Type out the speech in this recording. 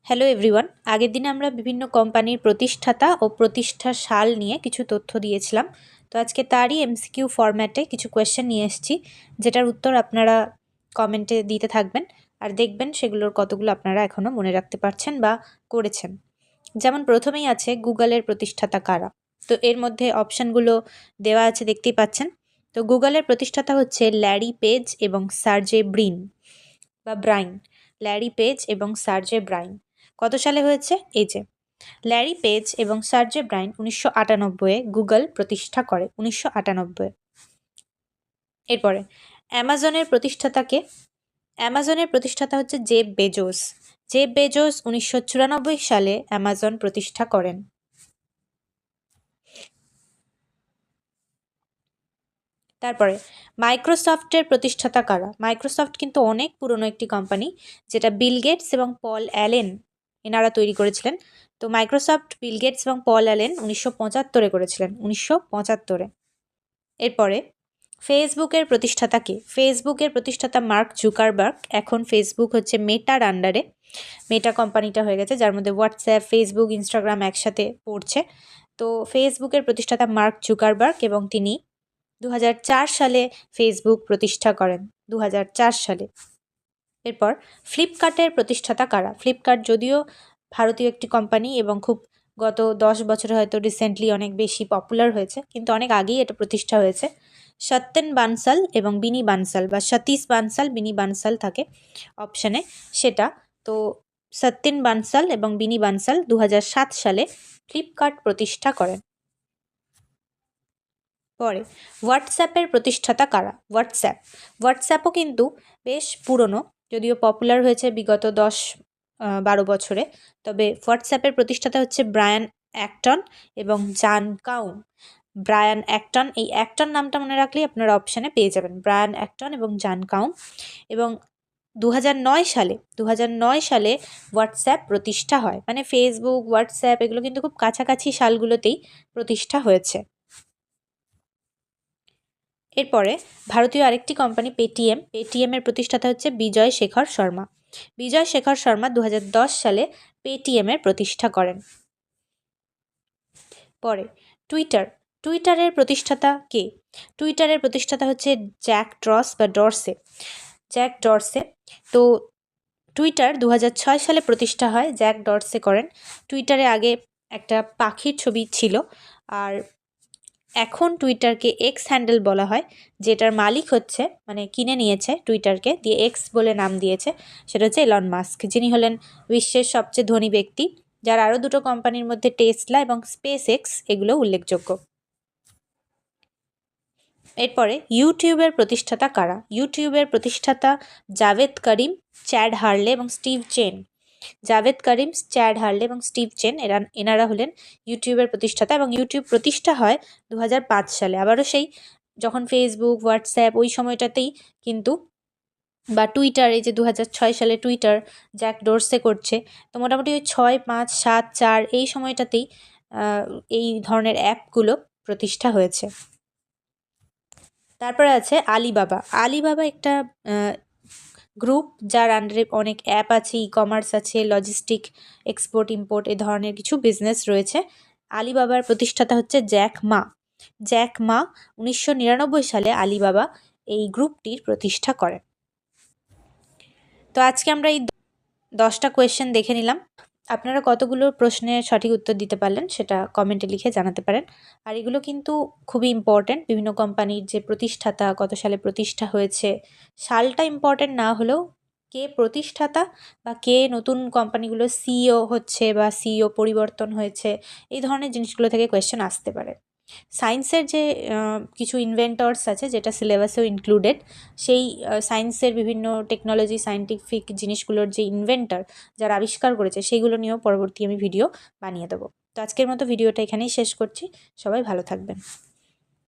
Hello everyone, আগের দিনে আমরা বিভিন্ন কোম্পানির প্রতিষ্ঠাতা ও প্রতিষ্ঠার সাল নিয়ে কিছু তথ্য দিয়েছিলাম। তো আজকে তারই এমসিকিউ ফরম্যাটে কিছু কোয়েশ্চেন নিয়ে এসেছি, যেটার উত্তর আপনারা কমেন্টে দিতে থাকবেন আর দেখবেন সেগুলোর কতগুলো আপনারা এখনও মনে রাখতে পারছেন বা করেছেন। যেমন প্রথমেই আছে গুগলের প্রতিষ্ঠাতা কারা। তো এর মধ্যে অপশানগুলো দেওয়া আছে, দেখতেই পাচ্ছেন। তো গুগলের প্রতিষ্ঠাতা হচ্ছে ল্যারি পেজ এবং সার্জে ব্রাইন। ল্যারি পেজ এবং সার্জে ব্রাইন কত সালে হয়েছে? এই যে ল্যারি পেজ এবং সার্জে ব্রাইন 1998-এ গুগল প্রতিষ্ঠা করে, 1998। এরপরে অ্যামাজনের প্রতিষ্ঠাতাকে? অ্যামাজনের প্রতিষ্ঠাতা হচ্ছে জেফ বেজোস। জেফ বেজোস 1994 সালে অ্যামাজন প্রতিষ্ঠা করেন। তারপরে মাইক্রোসফটের প্রতিষ্ঠাতা কারা? মাইক্রোসফট কিন্তু অনেক পুরনো একটি কোম্পানি, যেটা বিল গেটস এবং পল অ্যালেন এনারা তৈরি করেছিলেন। তো মাইক্রোসফট বিল গেটস এবং পল অ্যালেন 1975-এ করেছিলেন, 1975-এ। এরপরে ফেসবুকের প্রতিষ্ঠাতা কে? ফেসবুকের প্রতিষ্ঠাতা মার্ক জুকারবার্গ। এখন ফেসবুক হচ্ছে মেটার আন্ডারে, মেটা কোম্পানিটা হয়ে গেছে, যার মধ্যে হোয়াটসঅ্যাপ, ফেসবুক, ইনস্টাগ্রাম একসাথে পড়ছে। তো ফেসবুকের প্রতিষ্ঠাতা মার্ক জুকারবার্গ এবং তিনি 2004 সালে ফেসবুক প্রতিষ্ঠা করেন, 2004 সালে। এরপর ফ্লিপকার্টের প্রতিষ্ঠাতা কারা? ফ্লিপকার্ট যদিও ভারতীয় একটি কোম্পানি এবং খুব গত 10 বছরে হয়তো রিসেন্টলি অনেক বেশি পপুলার হয়েছে, কিন্তু অনেক আগেই এটা প্রতিষ্ঠা হয়েছে। সত্যেন বানসাল এবং বিনি বানসাল বা সতীশ বানসাল, বিনি বানসাল থাকে অপশানে, সেটা। তো সত্যেন বানসাল এবং বিনি বানসাল 2007 সালে ফ্লিপকার্ট প্রতিষ্ঠা করেন। পরে হোয়াটসঅ্যাপের প্রতিষ্ঠাতা কারা? হোয়াটসঅ্যাপও কিন্তু বেশ পুরনো, যদিও পপুলার হয়েছে বিগত 10-12 বছরে। তবে হোয়াটসঅ্যাপের প্রতিষ্ঠাতা হচ্ছে ব্রায়ান অ্যাক্টন এবং জন কাউন। ব্রায়ান অ্যাক্টন, এই অ্যাক্টন নামটা মনে রাখলেই আপনারা অপশানে পেয়ে যাবেন, ব্রায়ান অ্যাক্টন এবং জন কাউন। এবং 2009 সালে হোয়াটসঅ্যাপ প্রতিষ্ঠা হয়, মানে ফেসবুক, হোয়াটসঅ্যাপ এগুলো কিন্তু খুব কাছাকাছি সালগুলোতেই প্রতিষ্ঠা হয়েছে। এরপরে ভারতীয় আরেকটি কোম্পানি পেটিএমের প্রতিষ্ঠাতা হচ্ছে বিজয় শেখর শর্মা। বিজয় শেখর শর্মা 2010 সালে পেটিএমের প্রতিষ্ঠা করেন। পরে টুইটারের প্রতিষ্ঠাতা কে? টুইটারের প্রতিষ্ঠাতা হচ্ছে জ্যাক ডরসে। তো টুইটার 2006 সালে প্রতিষ্ঠা হয়, জ্যাক ডরসে করেন। টুইটারে আগে একটা পাখির ছবি ছিল, আর এখন টুইটারকে এক্স হ্যান্ডেল বলা হয়, যেটার মালিক হচ্ছে, মানে কিনে নিয়েছে টুইটারকে, দিয়ে এক্স বলে নাম দিয়েছে, সেটা হচ্ছে এলন মাস্ক, যিনি হলেন বিশ্বের সবচেয়ে ধনী ব্যক্তি, যার আরও দুটো কোম্পানির মধ্যে টেসলা এবং স্পেস এক্স এগুলো উল্লেখযোগ্য। এরপরে ইউটিউবের প্রতিষ্ঠাতা কারা? ইউটিউবের প্রতিষ্ঠাতা জাভেদ করিম, চ্যাড হার্লে এবং স্টিভ চেন। জাভেদ করিম, চ্যাড হার্লে এবং স্টিভ চেন এনারা হলেন ইউটিউবের প্রতিষ্ঠাতা, এবং ইউটিউব প্রতিষ্ঠা হয় 2005 সালে। আবারও সেই যখন ফেসবুক, হোয়াটসঅ্যাপ ওই সময়টাতেই কিন্তু, বা টুইটার, এই যে 2006 সালে টুইটার জ্যাক ডোরসে করছে, তো মোটামুটি ওই 6, 5, 7, 4 এই সময়টাতেই এই ধরনের অ্যাপগুলো প্রতিষ্ঠা হয়েছে। তারপরে আছে আলিবাবা একটা গ্রুপ, যার আন্ডারে অনেক অ্যাপ আছে, ই কমার্স আছে, লজিস্টিক, এক্সপোর্ট ইম্পোর্ট এ ধরনের কিছু বিজনেস রয়েছে। আলিবাবার প্রতিষ্ঠাতা হচ্ছে জ্যাক মা। 1999 সালে আলিবাবা এই গ্রুপটির প্রতিষ্ঠা করেন। তো আজকে আমরা এই 10টা কোয়েশ্চেন দেখে নিলাম। আপনারা কতগুলো প্রশ্নের সঠিক উত্তর দিতে পারলেন সেটা কমেন্টে লিখে জানাতে পারেন। আর এগুলো কিন্তু খুবই ইম্পর্ট্যান্ট, বিভিন্ন কোম্পানির যে প্রতিষ্ঠাতা, কত সালে প্রতিষ্ঠা হয়েছে, সালটা ইম্পর্ট্যান্ট না হলেও কে প্রতিষ্ঠাতা বা কে নতুন কোম্পানিগুলো সিইও হচ্ছে বা সিইও পরিবর্তন হয়েছে, এই ধরনের জিনিসগুলো থেকে কোয়েশ্চেন আসতে পারে। সায়েন্সের যে কিছু ইনভেন্টরস আছে, যেটা সিলেবাসেও ইনক্লুডেড, সেই সায়েন্সের বিভিন্ন টেকনোলজি, সায়েন্টিফিক জিনিসগুলোর যে ইনভেন্টর, যারা আবিষ্কার করেছে, সেইগুলো নিয়েও পরবর্তী আমি ভিডিও বানিয়ে দেবো। তো আজকের মতো ভিডিওটা এখানেই শেষ করছি। সবাই ভালো থাকবেন।